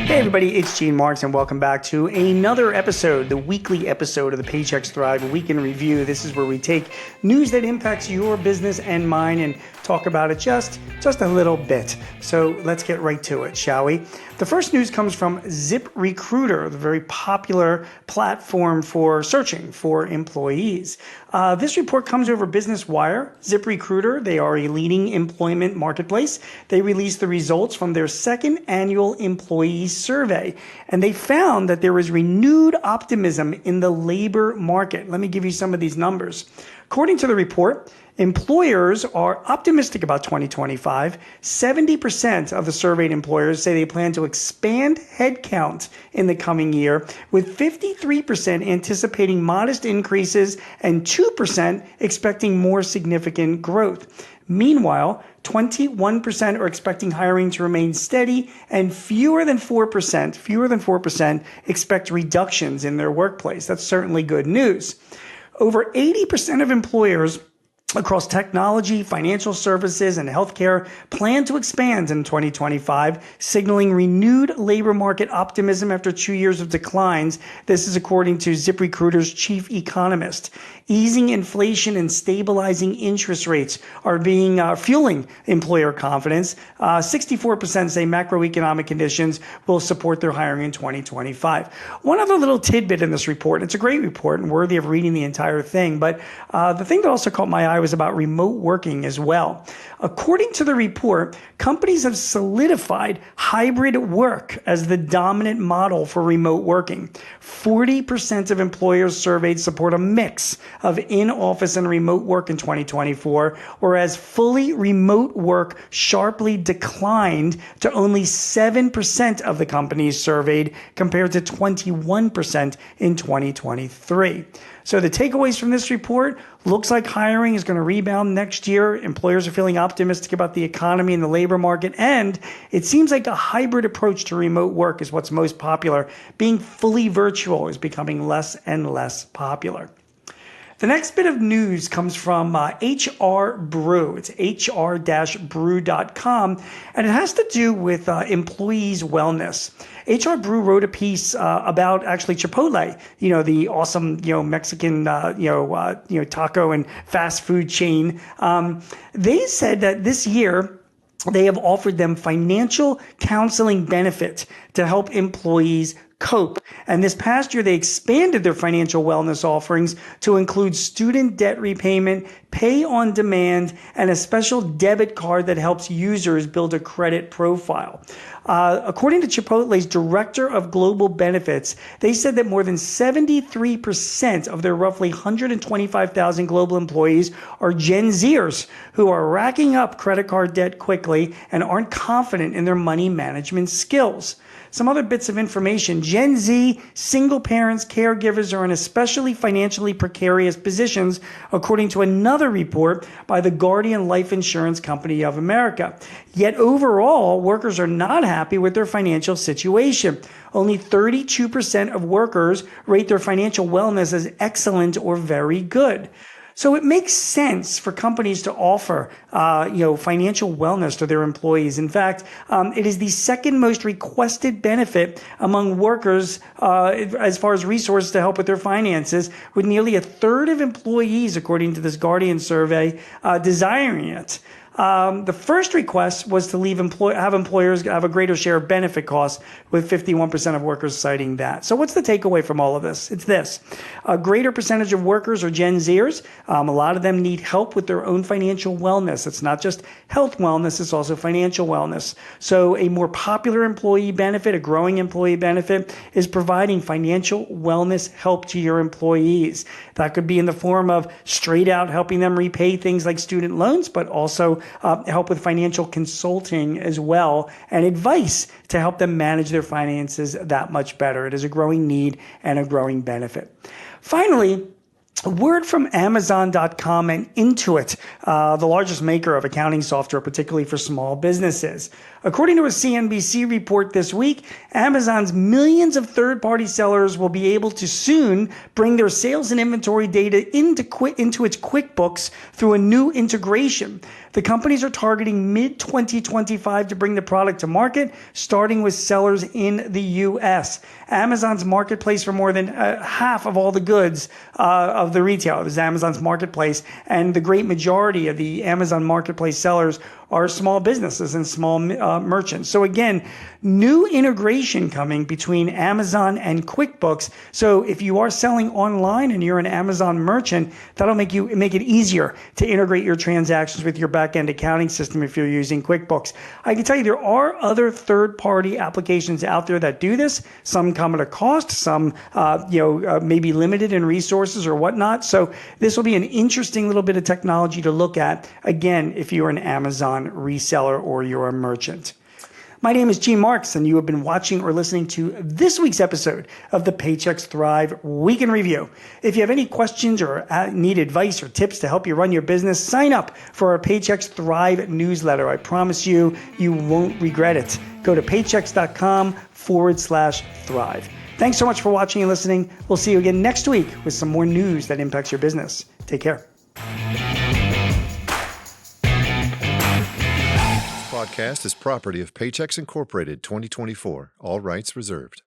Hey everybody, it's Gene Marks and welcome back to another episode, the weekly episode of the Paychex Thrive Week in Review. This is where we take news that impacts your business and mine and talk about it just a little bit. So let's get right to it, shall we? The first news comes from ZipRecruiter, the very popular platform for searching for employees. This report comes over Business Wire. ZipRecruiter, they are a leading employment marketplace. They released the results from their second annual employee survey, and they found that there is renewed optimism in the labor market. Let me give you some of these numbers. According to the report, employers are optimistic about 2025. 70% of the surveyed employers say they plan to expand headcount in the coming year, with 53% anticipating modest increases and 2% expecting more significant growth. Meanwhile, 21% are expecting hiring to remain steady, and fewer than 4% expect reductions in their workplace. That's certainly good news. Over 80% of employers across technology, financial services, and healthcare plan to expand in 2025, signaling renewed labor market optimism after 2 years of declines. This is according to ZipRecruiter's chief economist. Easing inflation and stabilizing interest rates are fueling employer confidence. 64% say macroeconomic conditions will support their hiring in 2025. One other little tidbit in this report, it's a great report and worthy of reading the entire thing, but the thing that also caught my eye was about remote working as well. According to the report, companies have solidified hybrid work as the dominant model for remote working. 40% of employers surveyed support a mix of in-office and remote work in 2024, whereas fully remote work sharply declined to only 7% of the companies surveyed compared to 21% in 2023. So the takeaways from this report, looks like hiring is going to rebound next year. Employers are feeling optimistic about the economy and the labor market. And it seems like a hybrid approach to remote work is what's most popular. Being fully virtual is becoming less and less popular. The next bit of news comes from HR Brew. It's hr-brew.com, and it has to do with employees' wellness. HR Brew wrote a piece about actually Chipotle, the awesome, Mexican, taco and fast food chain. They said that this year, they have offered them financial counseling benefit to help employees cope. And this past year, they expanded their financial wellness offerings to include student debt repayment, pay on demand, and a special debit card that helps users build a credit profile. According to Chipotle's director of global benefits, they said that more than 73% of their roughly 125,000 global employees are Gen Zers who are racking up credit card debt quickly and aren't confident in their money management skills. Some other bits of information. Gen Z, single parents, caregivers are in especially financially precarious positions, according to another report by the Guardian Life Insurance Company of America. Yet overall, workers are not happy with their financial situation. Only 32% of workers rate their financial wellness as excellent or very good. So it makes sense for companies to offer, financial wellness to their employees. In fact, it is the second most requested benefit among workers as far as resources to help with their finances, with nearly a third of employees, according to this Guardian survey, desiring it. The first request was to have employers have a greater share of benefit costs, with 51% of workers citing that. So what's the takeaway from all of this? It's this. A greater percentage of workers are Gen Zers. A lot of them need help with their own financial wellness. It's not just health wellness, it's also financial wellness. So a more popular employee benefit, a growing employee benefit, is providing financial wellness help to your employees. That could be in the form of straight out helping them repay things like student loans, but also help with financial consulting as well, and advice to help them manage their finances that much better. It is a growing need and a growing benefit. Finally, a word from Amazon.com and Intuit, the largest maker of accounting software, particularly for small businesses. According to a CNBC report this week, Amazon's millions of third-party sellers will be able to soon bring their sales and inventory data into its QuickBooks through a new integration. The companies are targeting mid-2025 to bring the product to market, starting with sellers in the U.S. Amazon's marketplace for more than half of all the goods of the retailer is Amazon's marketplace, and the great majority of the Amazon marketplace sellers are small businesses and small merchants. So again, new integration coming between Amazon and QuickBooks. So if you are selling online and you're an Amazon merchant, that'll make it easier to integrate your transactions with your back-end accounting system if you're using QuickBooks. I can tell you there are other third-party applications out there that do this. Some come at a cost, some maybe limited in resources or whatnot. So this will be an interesting little bit of technology to look at, again, if you're an Amazon reseller or you're a merchant. My name is Gene Marks, and you have been watching or listening to this week's episode of the Paychex Thrive Week in Review. If you have any questions or need advice or tips to help you run your business, sign up for our Paychex Thrive newsletter. I promise you, you won't regret it. Go to paychex.com/thrive. Thanks so much for watching and listening. We'll see you again next week with some more news that impacts your business. Take care. Podcast is property of Paychex Incorporated 2024. All rights reserved.